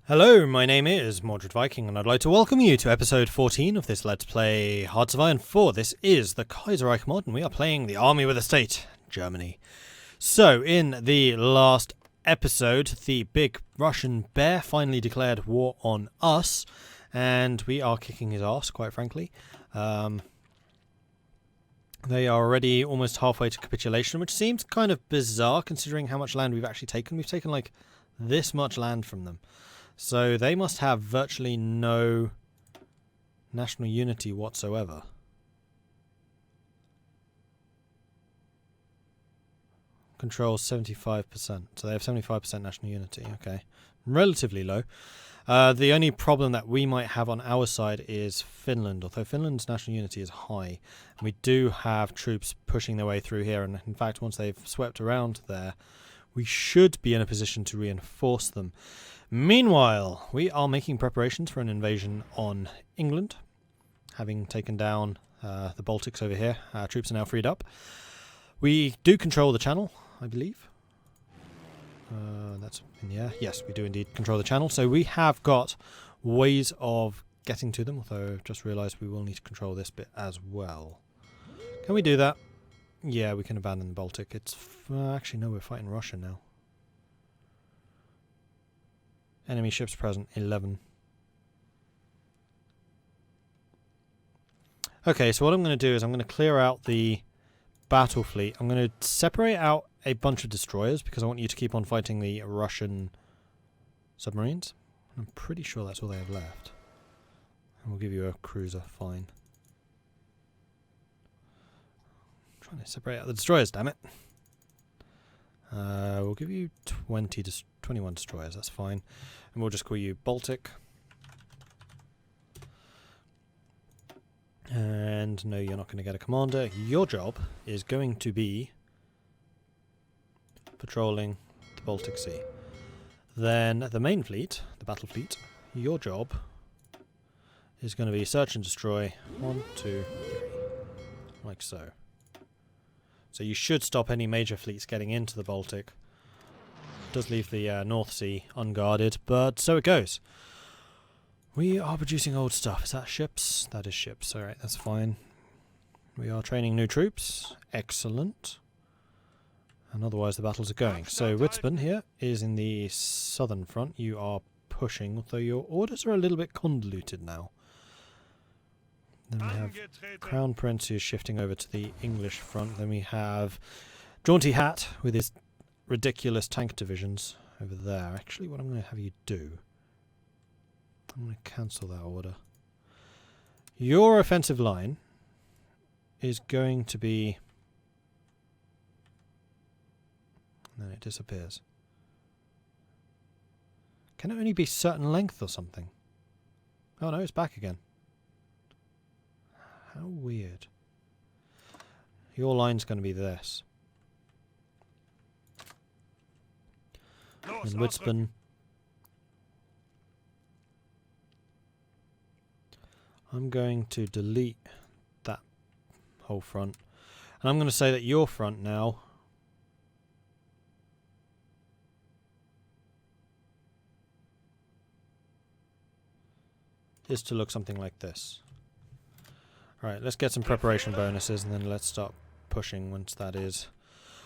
Hello, my name is Mordred Viking, and I'd like to welcome you to episode 14 of this Let's Play Hearts of Iron 4. This is the Kaiserreich mod, and we are playing the Army with a State, Germany. So, in the last episode, the big Russian bear finally declared war on us, and we are kicking his ass, quite frankly. They are already almost halfway to capitulation, which seems kind of bizarre considering how much land we've actually taken. We've taken like this much land from them. So they must have virtually no national unity whatsoever. Controls 75%. So they have 75% national unity. Okay. Relatively low. The only problem that we might have on our side is Finland, although Finland's national unity is high. And we do have troops pushing their way through here, and in fact once they've swept around there, we should be in a position to reinforce them. Meanwhile, we are making preparations for an invasion on England, having taken down the Baltics over here. Our troops are now freed up. We do control the channel, I believe. That's in the air. Yes, we do indeed control the channel. So we have got ways of getting to them, although I've just realised we will need to control this bit as well. Can we do that? Yeah, we can abandon the Baltic. It's actually, no, we're fighting Russia now. Enemy ships present, 11. Okay, so what I'm going to do is I'm going to clear out the battle fleet. I'm going to separate out a bunch of destroyers because I want you to keep on fighting the Russian submarines. I'm pretty sure that's all they have left. And we'll give you a cruiser, fine. I'm trying to separate out the destroyers, damn it. We'll give you 21 destroyers, that's fine. And we'll just call you Baltic. And no, you're not going to get a commander. Your job is going to be patrolling the Baltic Sea. Then the main fleet, the battle fleet, your job is going to be search and destroy. 1, 2, 3. Like so. So you should stop any major fleets getting into the Baltic. It does leave the North Sea unguarded, but so it goes. We are producing old stuff. Is that ships? That is ships. Alright, that's fine. We are training new troops. Excellent. And otherwise the battles are going. So Witzbun here is in the southern front. You are pushing, although your orders are a little bit convoluted now. Then we have Crown Prince, who is shifting over to the English front. Then we have Jaunty Hat with his ridiculous tank divisions over there. Actually, what I'm going to have you do, I'm going to cancel that order. Your offensive line is going to be... And then it disappears. Can it only be certain length or something? Oh no, it's back again. How weird. Your line's going to be this. In Witzbun, I'm going to delete that whole front. And I'm going to say that your front now is to look something like this. Alright, let's get some preparation bonuses and then let's start pushing once that is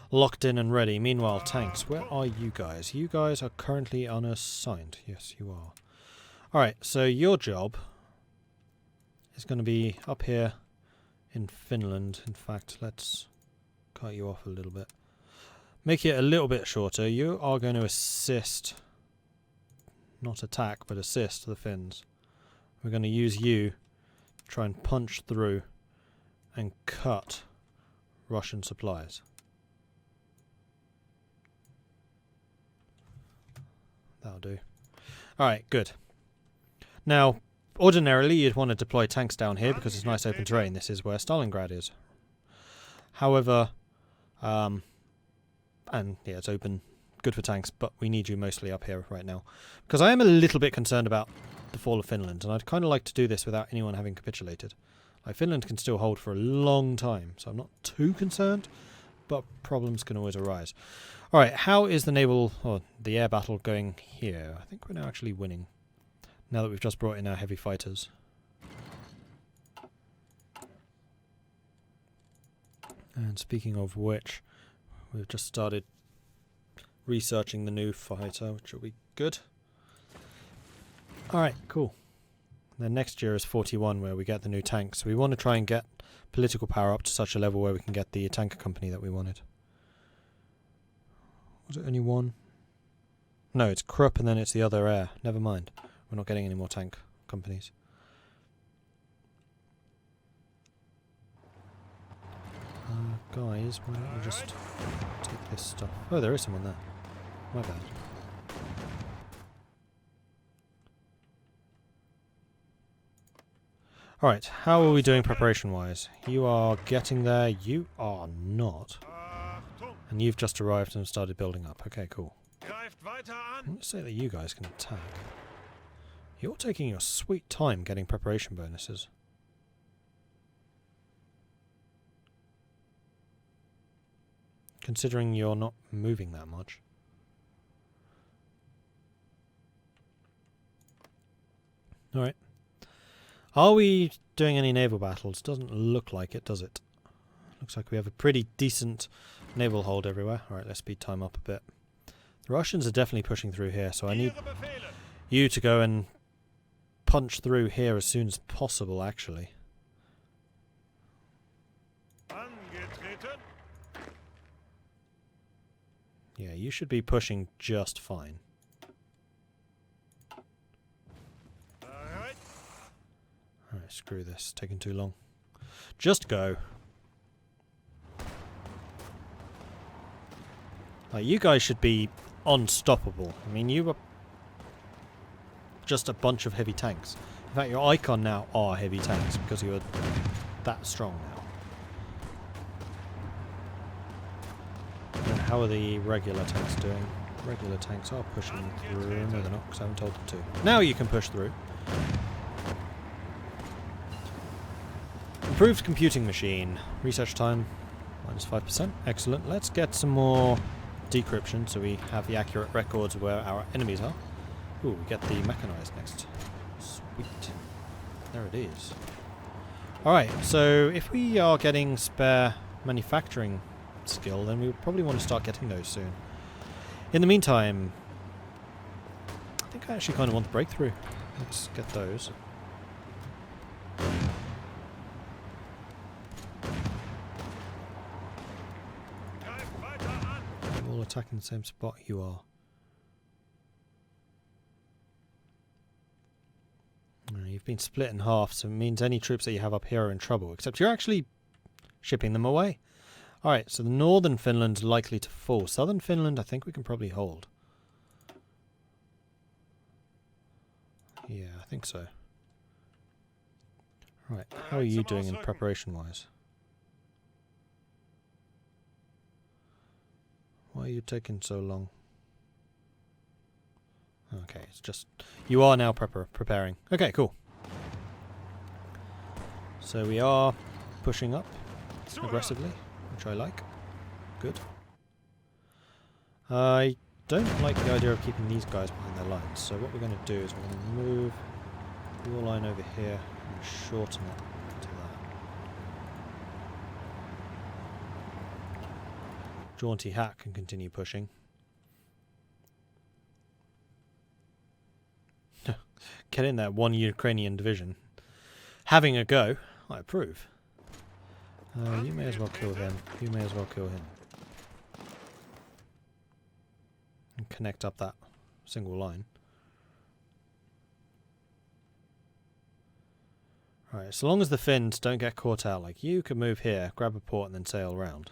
locked in and ready. Meanwhile, tanks, where are you guys? You guys are currently unassigned. Yes, you are. Alright, so your job is going to be up here in Finland. In fact, let's cut you off a little bit. Make it a little bit shorter. You are going to assist, not attack, but assist the Finns. We're going to use you to try and punch through and cut Russian supplies. That'll do. Alright, good. Now, ordinarily you'd want to deploy tanks down here because it's nice open terrain. This is where Stalingrad is. However, and yeah, it's open, good for tanks, but we need you mostly up here right now. Because I am a little bit concerned about the fall of Finland, and I'd kind of like to do this without anyone having capitulated. Like, Finland can still hold for a long time, so I'm not too concerned, but problems can always arise. Alright, how is the naval, or the air battle going here? I think we're now actually winning, now that we've just brought in our heavy fighters. And speaking of which, we've just started researching the new fighter, which will be good. Alright, cool. Then next year is 41, where we get the new tank. So we want to try and get political power up to such a level where we can get the tanker company that we wanted. Was it only one? No, it's Krupp and then it's the other air. Never mind. We're not getting any more tank companies. Guys, why don't you just take this stuff? Oh, there is someone there. My bad. Alright, how are we doing preparation-wise? You are getting there, you are not. And you've just arrived and started building up. Okay, cool. Let's say that you guys can attack. You're taking your sweet time getting preparation bonuses. Considering you're not moving that much. Alright. Are we doing any naval battles? Doesn't look like it, does it? Looks like we have a pretty decent naval hold everywhere. Alright, let's speed time up a bit. The Russians are definitely pushing through here, so I need you to go and punch through here as soon as possible, actually. Yeah, you should be pushing just fine. Alright, screw this. It's taking too long. Just go. Like, you guys should be unstoppable. I mean, you were just a bunch of heavy tanks. In fact, your icon now are heavy tanks because you're that strong now. And how are the regular tanks doing? Regular tanks are pushing through. No, they're not, because I haven't told them to. Now you can push through. Improved computing machine. Research time -5%. Excellent. Let's get some more decryption so we have the accurate records of where our enemies are. Ooh, we get the mechanized next. Sweet. There it is. Alright, so if we are getting spare manufacturing skill, then we probably want to start getting those soon. In the meantime, I think I actually kind of want the breakthrough. Let's get those. We're all attacking the same spot you are. You've been split in half, so it means any troops that you have up here are in trouble, except you're actually shipping them away. Alright, so the northern Finland's likely to fall. Southern Finland, I think we can probably hold. Yeah, I think so. Right, how are you doing in preparation-wise? Why are you taking so long? Okay, it's just... You are now preparing. Okay, cool. So we are pushing up aggressively, which I like. Good. I don't like the idea of keeping these guys behind their lines, so what we're going to do is we're going to move your line over here and shorten it to that. Jaunty Hat can continue pushing. Get in there, one Ukrainian division. Having a go, I approve. You may as well kill him. You may as well kill him. And connect up that single line. Right, so long as the Finns don't get caught out, like you could move here, grab a port and then sail around.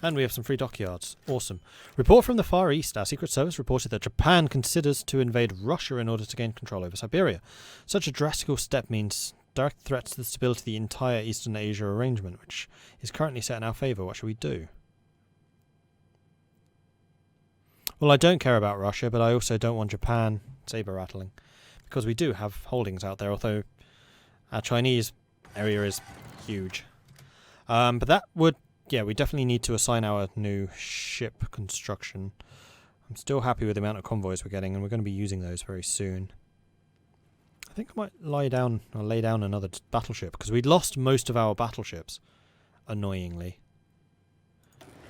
And we have some free dockyards. Awesome. Report from the Far East. Our Secret Service reported that Japan considers to invade Russia in order to gain control over Siberia. Such a drastic step means direct threats to the stability of the entire Eastern Asia arrangement, which is currently set in our favour. What should we do? Well, I don't care about Russia, but I also don't want Japan saber-rattling. Because we do have holdings out there, although our Chinese area is huge. But that would yeah, we definitely need to assign our new ship construction. I'm still happy with the amount of convoys we're getting, and we're going to be using those very soon. I think I might lay down another battleship, because we'd lost most of our battleships, annoyingly.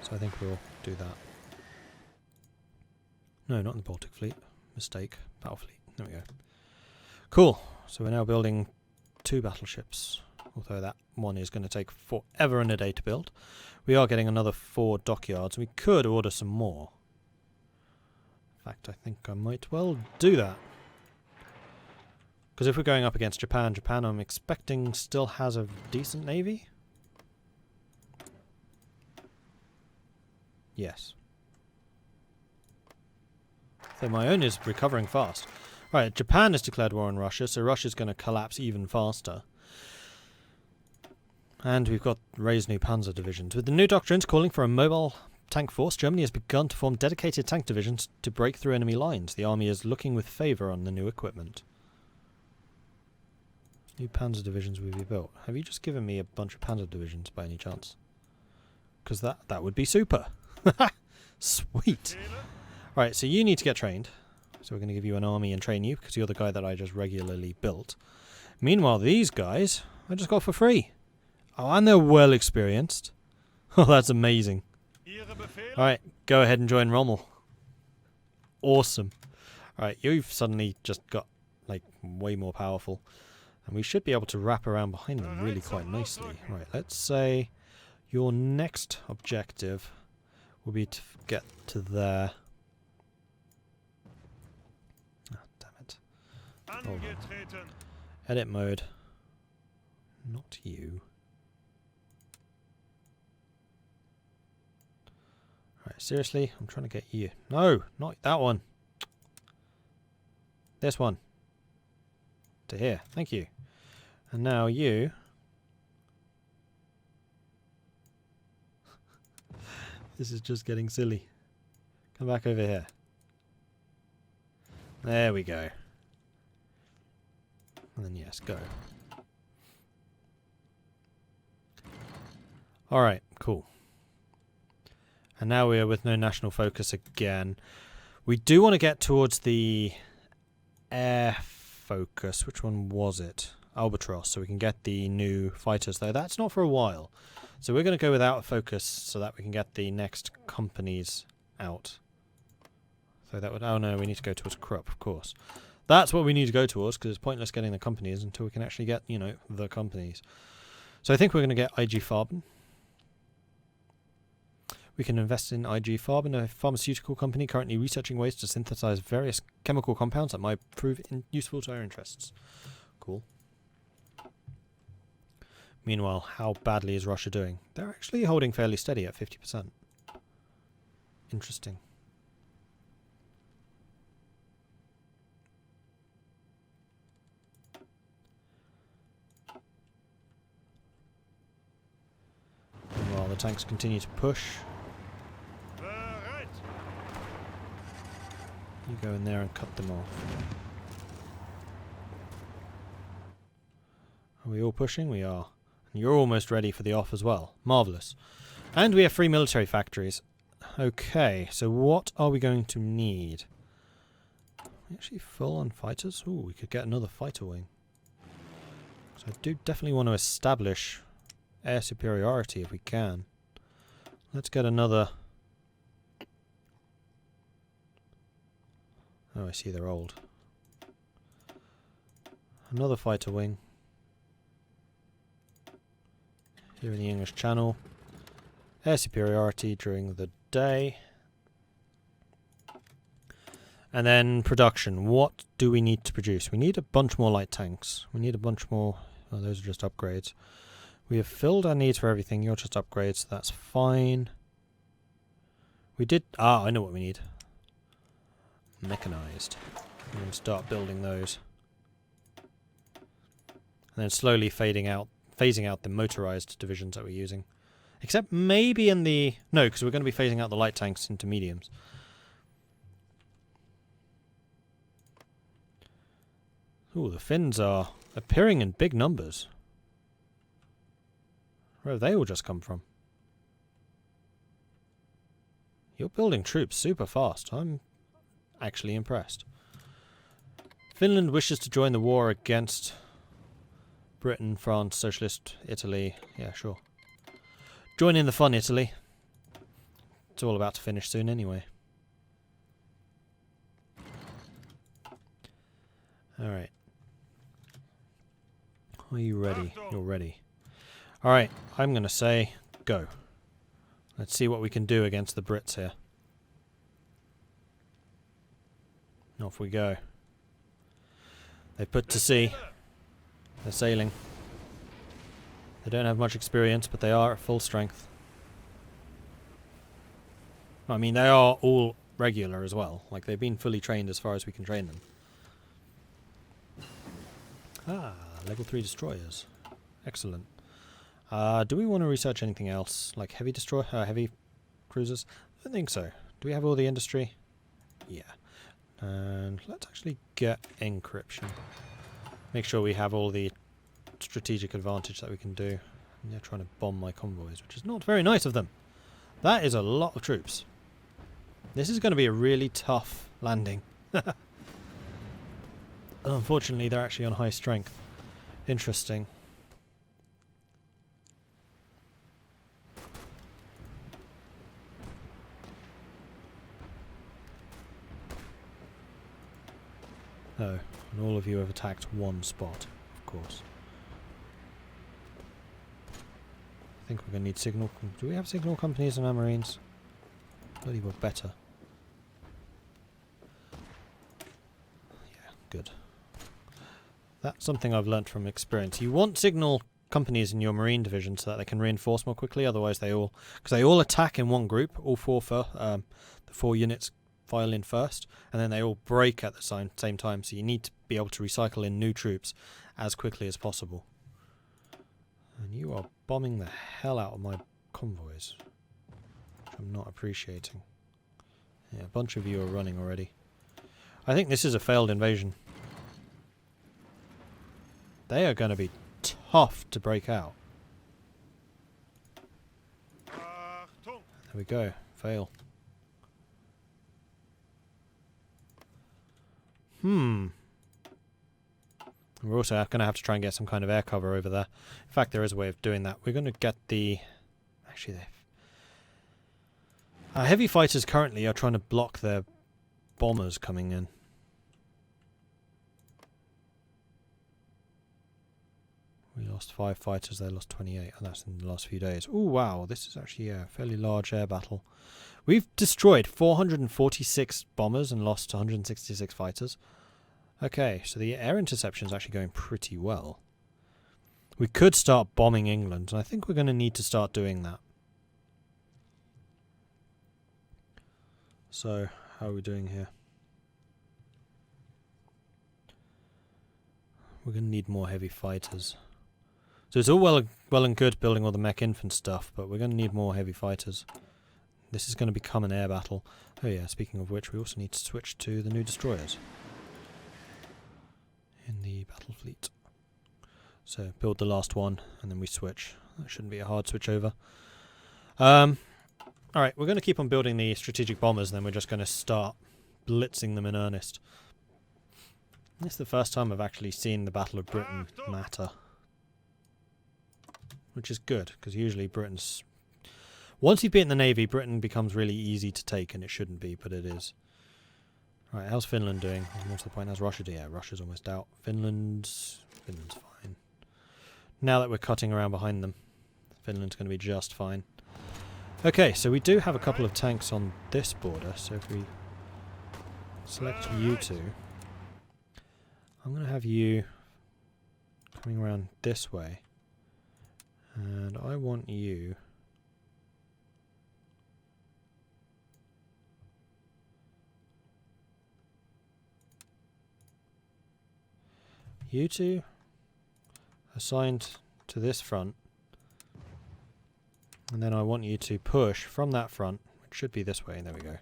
So I think we'll do that. No, not in the Baltic Fleet. Mistake. Battle Fleet. There we go. Cool. So we're now building 2 battleships, although that one is going to take forever and a day to build. We are getting another 4 dockyards. We could order some more. In fact, I think I might well do that. Because if we're going up against Japan, I'm expecting still has a decent navy. Yes. So my own is recovering fast. Right, Japan has declared war on Russia, so Russia's going to collapse even faster. And we've got raised new panzer divisions. With the new doctrines calling for a mobile tank force, Germany has begun to form dedicated tank divisions to break through enemy lines. The army is looking with favour on the new equipment. New panzer divisions will be built. Have you just given me a bunch of panzer divisions by any chance? Because that would be super. Sweet. Right, so you need to get trained. So we're going to give you an army and train you, because you're the guy that I just regularly built. Meanwhile, these guys, I just got for free. Oh, and they're well experienced. Oh, that's amazing. Alright, go ahead and join Rommel. Awesome. Alright, you've suddenly just got, like, way more powerful. And we should be able to wrap around behind them really quite nicely. Right, let's say your next objective will be to get to there. Ah, damn it. Hold on. Edit mode. Not you. Alright, seriously? I'm trying to get you. No, not that one. This one. To here. Thank you. And now you. This is just getting silly. Come back over here. There we go. And then yes, go. Alright, cool. And now we are with no national focus again. We do want to get towards the air focus. Which one was it? Albatross, so we can get the new fighters, though that's not for a while. So we're going to go without a focus so that we can get the next companies out. So that would... oh no, we need to go towards Krupp, of course. That's what we need to go towards, because it's pointless getting the companies until we can actually get, you know, the companies. So I think we're going to get IG Farben. We can invest in IG Farben, a pharmaceutical company currently researching ways to synthesize various chemical compounds that might prove useful to our interests. Cool. Meanwhile, how badly is Russia doing? They're actually holding fairly steady at 50%. Interesting. Meanwhile, the tanks continue to push. You go in there and cut them off. Are we all pushing? We are. And you're almost ready for the off as well. Marvellous. And we have 3 military factories. Okay, so what are we going to need? Actually full on fighters? Ooh, we could get another fighter wing. So I do definitely want to establish air superiority if we can. Let's get another... oh, I see, they're old. Another fighter wing. Here in the English Channel. Air superiority during the day. And then production. What do we need to produce? We need a bunch more light tanks. We need a bunch more... oh, those are just upgrades. We have filled our needs for everything. You're just upgrades, so that's fine. We did... ah, I know what we need. Mechanized. We can start building those. And then slowly phasing out the motorized divisions that we're using. Except maybe in the... no, because we're going to be phasing out the light tanks into mediums. Ooh, the Finns are appearing in big numbers. Where have they all just come from? You're building troops super fast. I'm actually impressed. Finland wishes to join the war against Britain, France, Socialist Italy. Yeah, sure. Join in the fun, Italy. It's all about to finish soon anyway. Alright. Are you ready? You're ready. Alright, I'm going to say go. Let's see what we can do against the Brits here. Off we go. They put to sea. They're sailing. They don't have much experience, but they are at full strength. I mean, they are all regular as well. Like, they've been fully trained as far as we can train them. Ah, level 3 destroyers. Excellent. Do we want to research anything else? Like heavy heavy cruisers? I don't think so. Do we have all the industry? Yeah. And let's actually get encryption. Make sure we have all the strategic advantage that we can do. And they're trying to bomb my convoys, which is not very nice of them. That is a lot of troops. This is going to be a really tough landing. Unfortunately, they're actually on high strength. Interesting. Oh, and all of you have attacked one spot, of course. I think we're going to need signal... Do we have signal companies in our marines? Bloody well better. Yeah, good. That's something I've learnt from experience. You want signal companies in your marine division so that they can reinforce more quickly, otherwise they all... Because they all attack in one group, all four the 4 units file in first, and then they all break at the same time, so you need to be able to recycle in new troops as quickly as possible. And you are bombing the hell out of my convoys, which I'm not appreciating. Yeah, a bunch of you are running already. I think this is a failed invasion. They are going to be tough to break out. There we go. Fail. We're also going to have to try and get some kind of air cover over there. In fact, there is a way of doing that. We're going to get the... Actually, heavy fighters currently are trying to block their bombers coming in. We lost 5 fighters, they lost 28, and that's in the last few days. Oh wow, this is actually a fairly large air battle. We've destroyed 446 bombers and lost 166 fighters. Okay, so the air interception is actually going pretty well. We could start bombing England, and I think we're going to need to start doing that. So, how are we doing here? We're going to need more heavy fighters. So it's all well and good building all the mech infant stuff, but we're going to need more heavy fighters. This is going to become an air battle. Oh yeah, speaking of which, we also need to switch to the new destroyers in the battle fleet. So build the last one, and then we switch. That shouldn't be a hard switch over. Alright, we're going to keep on building the strategic bombers, and then we're just going to start blitzing them in earnest. This is the first time I've actually seen the Battle of Britain matter. Which is good, because usually Britain's... Once you've beaten the Navy, Britain becomes really easy to take, and it shouldn't be, but it is. Right, how's Finland doing? More to the point, how's Russia doing? Yeah, Russia's almost out. Finland's fine. Now that we're cutting around behind them, Finland's going to be just fine. Okay, so we do have a couple of tanks on this border, so if we select you two, I'm going to have you coming around this way, and I want you... You two assigned to this front, and then I want you to push from that front, which should be this way, there we go,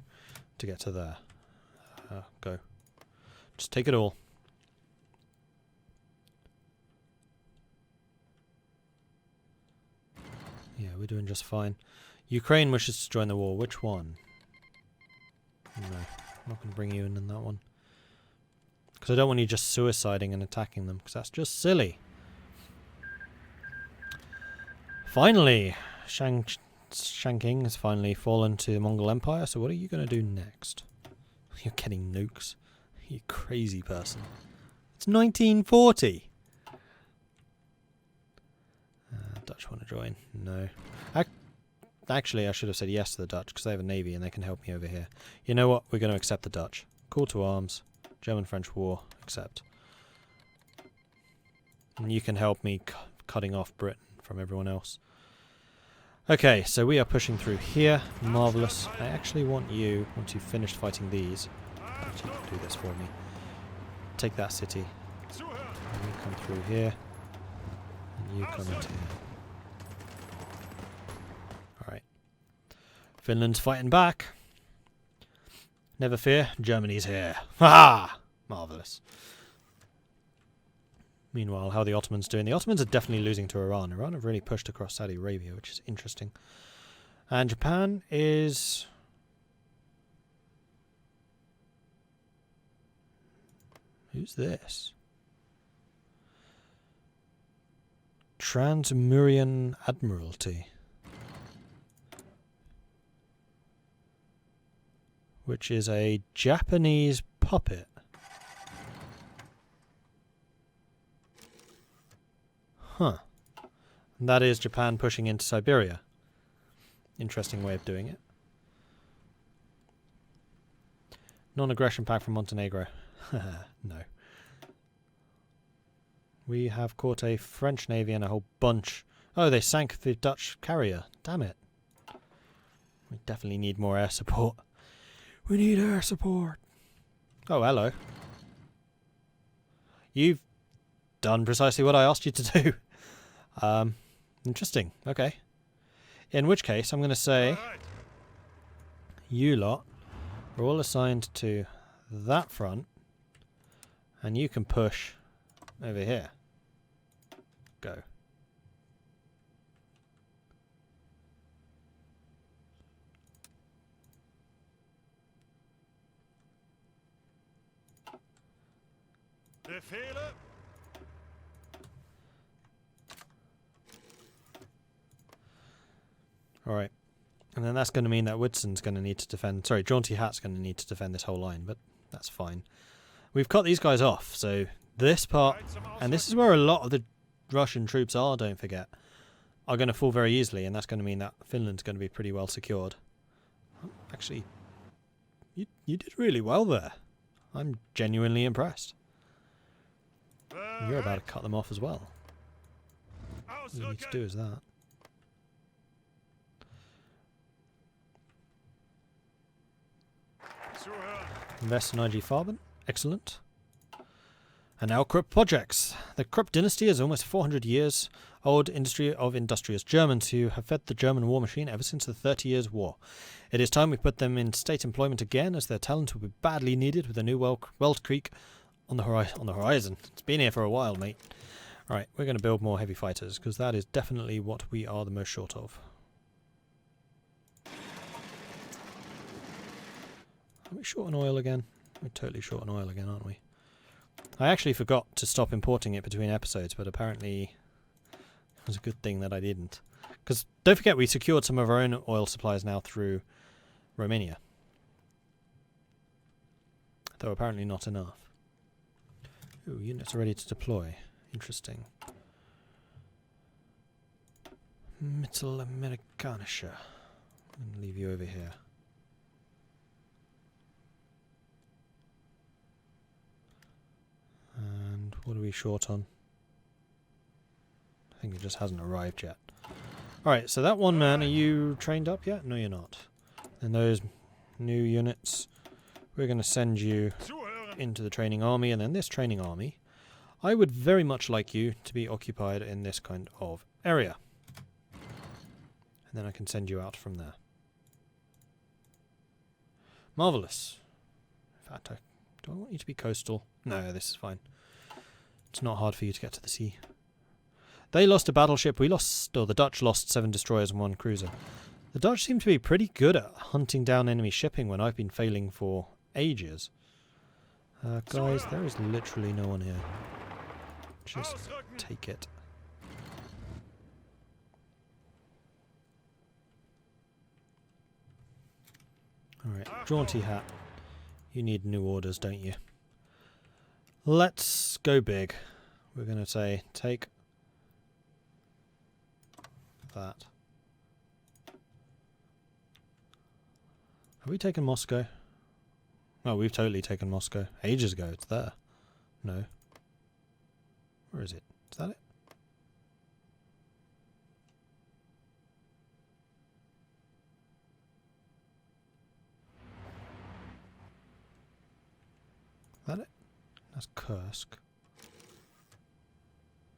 to get to there. Go. Just take it all. Yeah, we're doing just fine. Ukraine wishes to join the war. Which one? No, I'm not going to bring you in that one. Because I don't want you just suiciding and attacking them, because that's just silly. Finally, Shanking has finally fallen to the Mongol Empire, so what are you going to do next? You're getting nukes. You crazy person. It's 1940! Dutch want to join? No. Actually, I should have said yes to the Dutch, because they have a navy and they can help me over here. You know what? We're going to accept the Dutch. Call to arms. German-French war. Accept. And you can help me cutting off Britain from everyone else. Okay, so we are pushing through here. Marvellous. I actually want you, once you've finished fighting these, actually do this for me. Take that city. And you come through here. And you come into here. Alright. Finland's fighting back. Never fear, Germany's here. Ha! Marvellous. Meanwhile, how are the Ottomans doing? The Ottomans are definitely losing to Iran. Iran have really pushed across Saudi Arabia, which is interesting. And Japan is... Who's this? Transmurian Admiralty. Which is a Japanese puppet. Huh. And that is Japan pushing into Siberia. Interesting way of doing it. Non-aggression pact from Montenegro. No. We have caught a French navy and a whole bunch. Oh, they sank the Dutch carrier. Damn it. We definitely need more air support. We need air support. Oh, hello. You've done precisely what I asked you to do. Interesting. Okay. In which case, I'm going to say you lot are all assigned to that front, and you can push over here. Go. Alright. And then that's going to mean that Woodson's going to need to defend... Sorry, Jaunty Hat's going to need to defend this whole line, but that's fine. We've cut these guys off, so this part... And this is where a lot of the Russian troops are, don't forget, are going to fall very easily, and that's going to mean that Finland's going to be pretty well secured. Actually, you did really well there. I'm genuinely impressed. You're about to cut them off as well. All you need to do is that. Invest in IG Farben. Excellent. And now Krupp projects. The Krupp dynasty is almost 400 years old industry of industrious Germans who have fed the German war machine ever since the 30 Years' War. It is time we put them in state employment again, as their talent will be badly needed with a new Weld Creek on the horizon. It's been here for a while, mate. Alright, we're going to build more heavy fighters, because that is definitely what we are the most short of. Are we short on oil again? We're totally short on oil again, aren't we? I actually forgot to stop importing it between episodes, but apparently it was a good thing that I didn't. Because don't forget, we secured some of our own oil supplies now through Romania. Though apparently not enough. Ooh, units are ready to deploy. Interesting. Mittelamerikanische. I'm going to leave you over here. And what are we short on? I think it just hasn't arrived yet. Alright, so that one man, are you trained up yet? No, you're not. And those new units, we're going to send you into the training army, and then this training army, I would very much like you to be occupied in this kind of area. And then I can send you out from there. Marvellous. In fact, do I want you to be coastal? No, this is fine. It's not hard for you to get to the sea. They lost a battleship. We lost, or the Dutch lost 7 destroyers and 1 cruiser. The Dutch seem to be pretty good at hunting down enemy shipping when I've been failing for ages. Guys, there is literally no one here. Just take it. Alright, jaunty hat. You need new orders, don't you? Let's go big. We're going to say, take that. Have we taken Moscow? Oh, we've totally taken Moscow. Ages ago, it's there. No. Where is it? Is that it? Is that it? That's Kursk.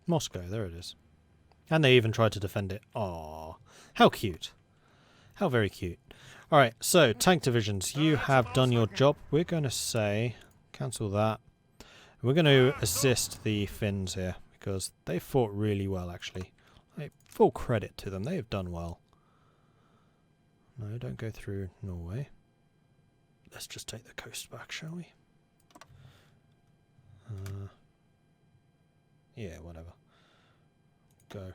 Moscow, there it is. And they even tried to defend it. Aww. How cute. How very cute. Alright, so, tank divisions, you have done your job. We're going to say, cancel that. We're going to assist the Finns here, because they fought really well, actually. Like, full credit to them, they have done well. No, don't go through Norway. Let's just take the coast back, shall we? Yeah, whatever. Go.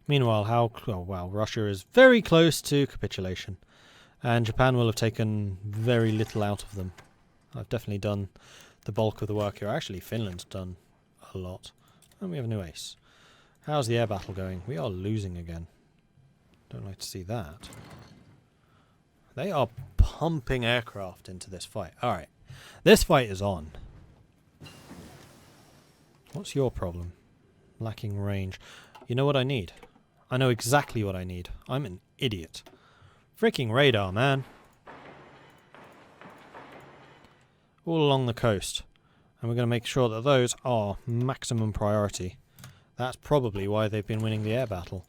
Meanwhile, well, Russia is very close to capitulation, and Japan will have taken very little out of them. I've definitely done the bulk of the work here. Actually, Finland's done a lot. And we have a new ace. How's the air battle going? We are losing again. Don't like to see that. They are pumping aircraft into this fight. Alright, this fight is on. What's your problem? Lacking range. You know what I need? I know exactly what I need. I'm an idiot. Freaking radar, man. All along the coast. And we're going to make sure that those are maximum priority. That's probably why they've been winning the air battle.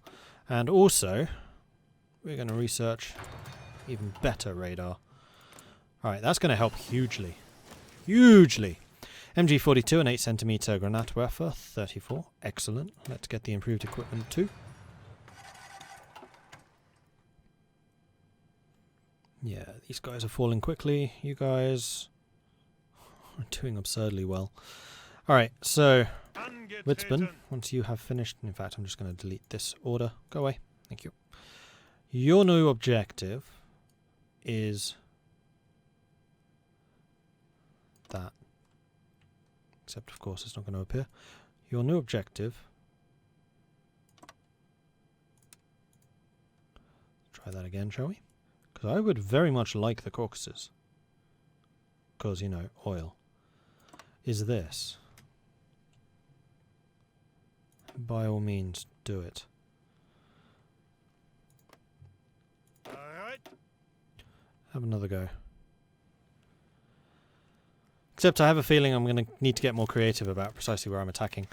And also, we're going to research even better radar. Alright, that's going to help hugely. Hugely! MG42 and 8cm Granatwerfer 34. Excellent. Let's get the improved equipment too. Yeah, these guys are falling quickly. You guys are doing absurdly well. Alright, so Witzbun, once you have finished, in fact I'm just going to delete this order. Go away. Thank you. Your new objective is that. Except of course it's not going to appear. Your new objective. Try that again, shall we? Because I would very much like the Caucasus. Because, you know, oil. Is this. By all means, do it. Alright. Have another go. Except I have a feeling I'm going to need to get more creative about precisely where I'm attacking.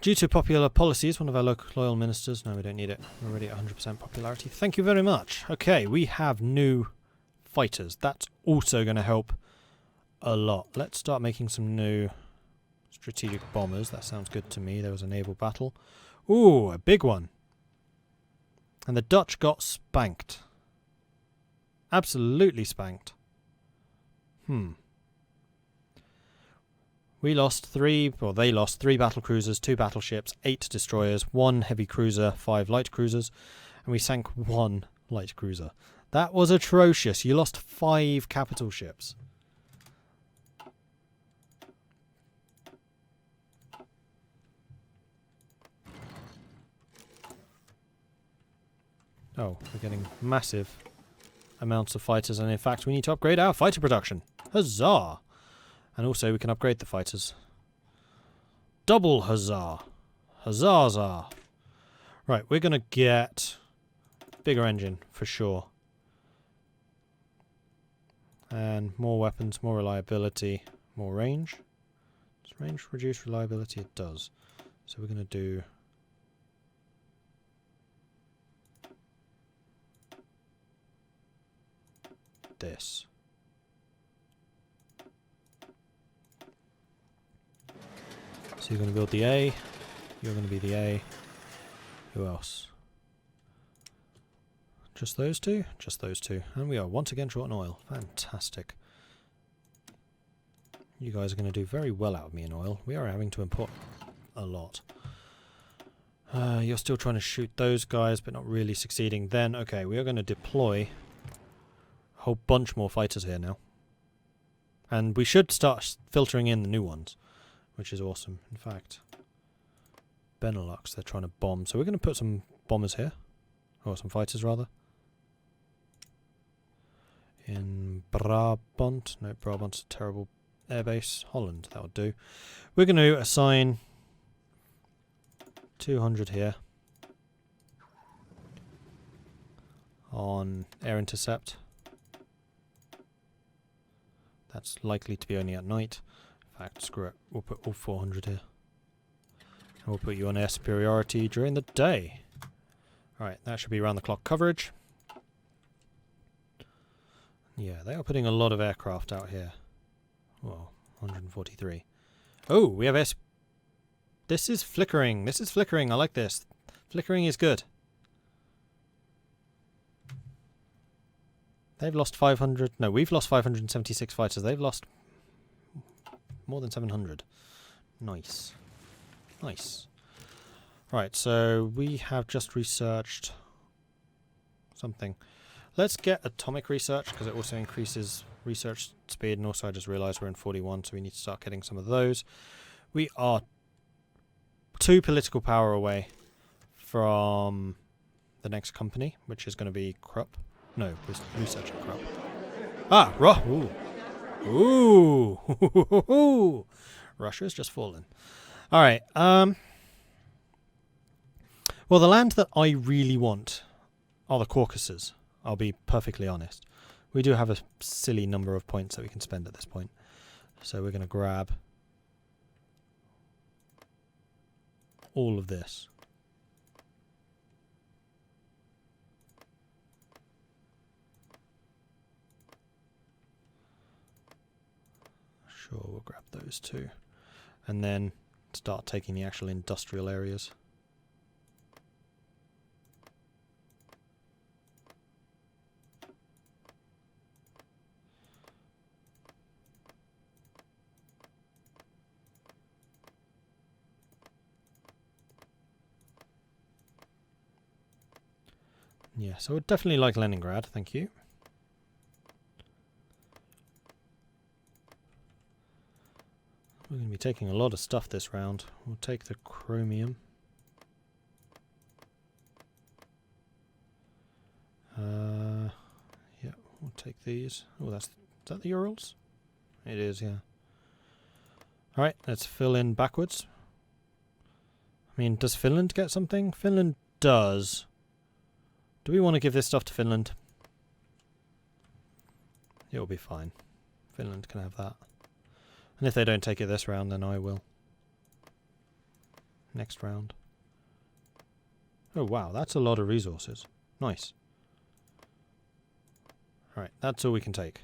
Due to popular policies, one of our local loyal ministers... No, we don't need it. We're already at 100% popularity. Thank you very much. Okay, we have new fighters. That's also going to help a lot. Let's start making some new strategic bombers. That sounds good to me. There was a naval battle. Ooh, a big one. And the Dutch got spanked. Absolutely spanked. We lost they lost 3 battle cruisers, 2 battleships, 8 destroyers, 1 heavy cruiser, 5 light cruisers, and we sank 1 light cruiser. That was atrocious. You lost 5 capital ships. Oh, we're getting massive amounts of fighters, and in fact we need to upgrade our fighter production. Huzzah! And also we can upgrade the fighters. Double huzzah! Huzzah! Right, we're going to get bigger engine for sure. And more weapons, more reliability, more range. Does range reduce reliability? It does. So we're going to do... this. you're going to build the A. You're going to be the A. Who else? Just those two? Just those two. And we are once again short on oil. Fantastic. You guys are going to do very well out of me in oil. We are having to import a lot. You're still trying to shoot those guys, but not really succeeding. Then, okay, we are going to deploy a whole bunch more fighters here now. And we should start filtering in the new ones, which is awesome. In fact, Benelux, they're trying to bomb. So we're going to put some bombers here. Or some fighters, rather. In Brabant. No, Brabant's a terrible airbase. Holland, that would do. We're going to assign 200 here on air intercept. That's likely to be only at night. In fact, screw it. We'll put all 400 here. And we'll put you on air superiority during the day. Alright, that should be round the clock coverage. Yeah, they are putting a lot of aircraft out here. Well, 143. Oh, we have This is flickering. This is flickering. I like this. Flickering is good. They've lost 500. No, we've lost 576 fighters. They've lost more than 700. Nice. Nice. Right, so we have just researched something. Let's get atomic research, because it also increases research speed, and also I just realised we're in 41, so we need to start getting some of those. We are 2 political power away from the next company, which is going to be Krupp. No, research at Krupp. Ah, Ooh! Ooh! Russia's just fallen. Alright, well, the land that I really want are the Caucasus. I'll be perfectly honest. We do have a silly number of points that we can spend at this point. So we're going to grab all of this. Sure, we'll grab those two. And then start taking the actual industrial areas. Yeah, so I would definitely like Leningrad, thank you. We're going to be taking a lot of stuff this round. We'll take the chromium. Yeah, we'll take these. Oh, is that the Urals? It is, yeah. Alright, let's fill in backwards. I mean, does Finland get something? Finland does. Do we want to give this stuff to Finland? It'll be fine. Finland can have that. And if they don't take it this round, then I will. Next round. Oh wow, that's a lot of resources. Nice. Alright, that's all we can take.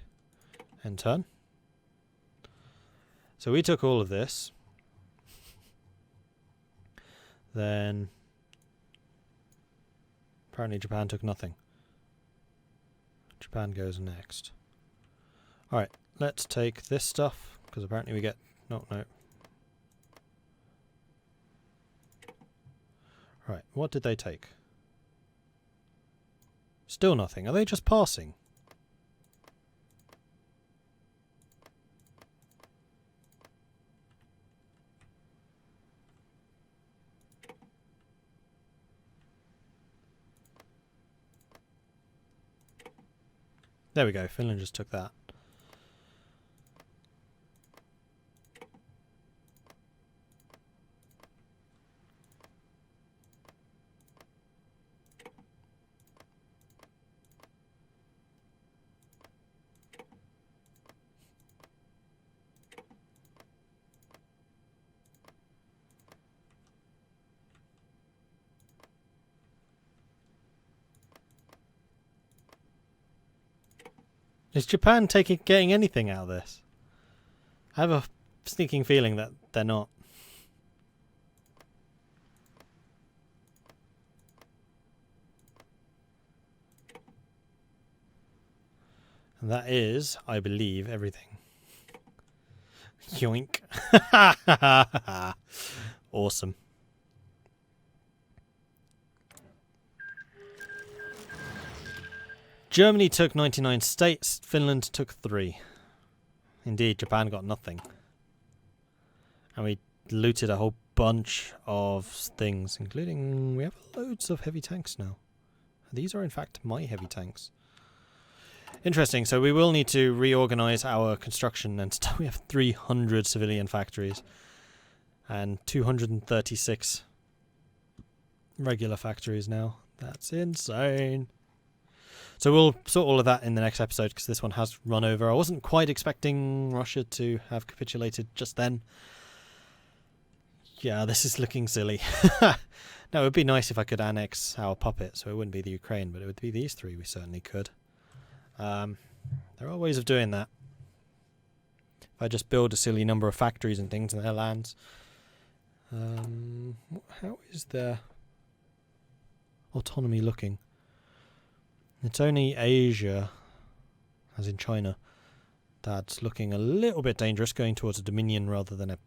End turn. So we took all of this. Then apparently Japan took nothing. Japan goes next. Alright, let's take this stuff, because apparently we get... No. Right, what did they take? Still nothing. Are they just passing? There we go, Finland just took that. Is Japan getting anything out of this? I have a sneaking feeling that they're not. And that is, I believe, everything. Yoink. Awesome. Germany took 99 states, Finland took 3. Indeed, Japan got nothing. And we looted a whole bunch of things, including we have loads of heavy tanks now. These are in fact my heavy tanks. Interesting, so we will need to reorganize our construction, and we have 300 civilian factories and 236 regular factories now. That's insane. So we'll sort all of that in the next episode, because this one has run over. I wasn't quite expecting Russia to have capitulated just then. Yeah, this is looking silly. No, it would be nice if I could annex our puppet, so it wouldn't be the Ukraine, but it would be these 3. We certainly could. There are ways of doing that. If I just build a silly number of factories and things in their lands. How is their autonomy looking? It's only Asia, as in China, that's looking a little bit dangerous, going towards a dominion rather than a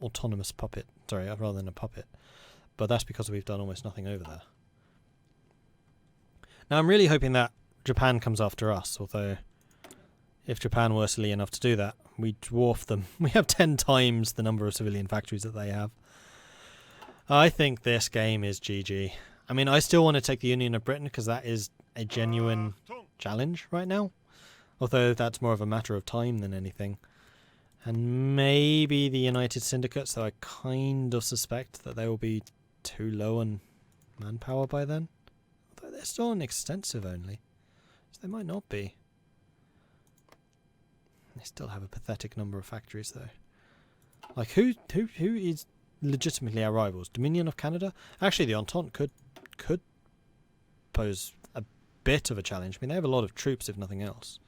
autonomous puppet. Sorry, rather than a puppet. But that's because we've done almost nothing over there. Now I'm really hoping that Japan comes after us, although if Japan were silly enough to do that, we dwarf them. We have 10 times the number of civilian factories that they have. I think this game is GG. I mean, I still want to take the Union of Britain because that is a genuine challenge right now. Although that's more of a matter of time than anything. And maybe the United Syndicates, though I kind of suspect that they will be too low on manpower by then. Although they're still on extensive only. So they might not be. They still have a pathetic number of factories though. Like who is legitimately our rivals? Dominion of Canada? Actually the Entente could pose a bit of a challenge. I mean they have a lot of troops if nothing else.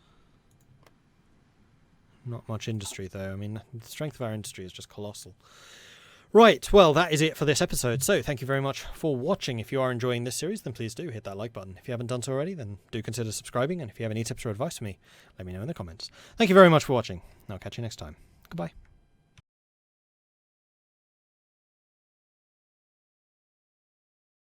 Not much industry though. I mean the strength of our industry is just colossal. Right, well that is it for this episode. So thank you very much for watching. If you are enjoying this series then please do hit that like button. If you haven't done so already then do consider subscribing, and if you have any tips or advice for me let me know in the comments. Thank you very much for watching. I'll catch you next time. Goodbye.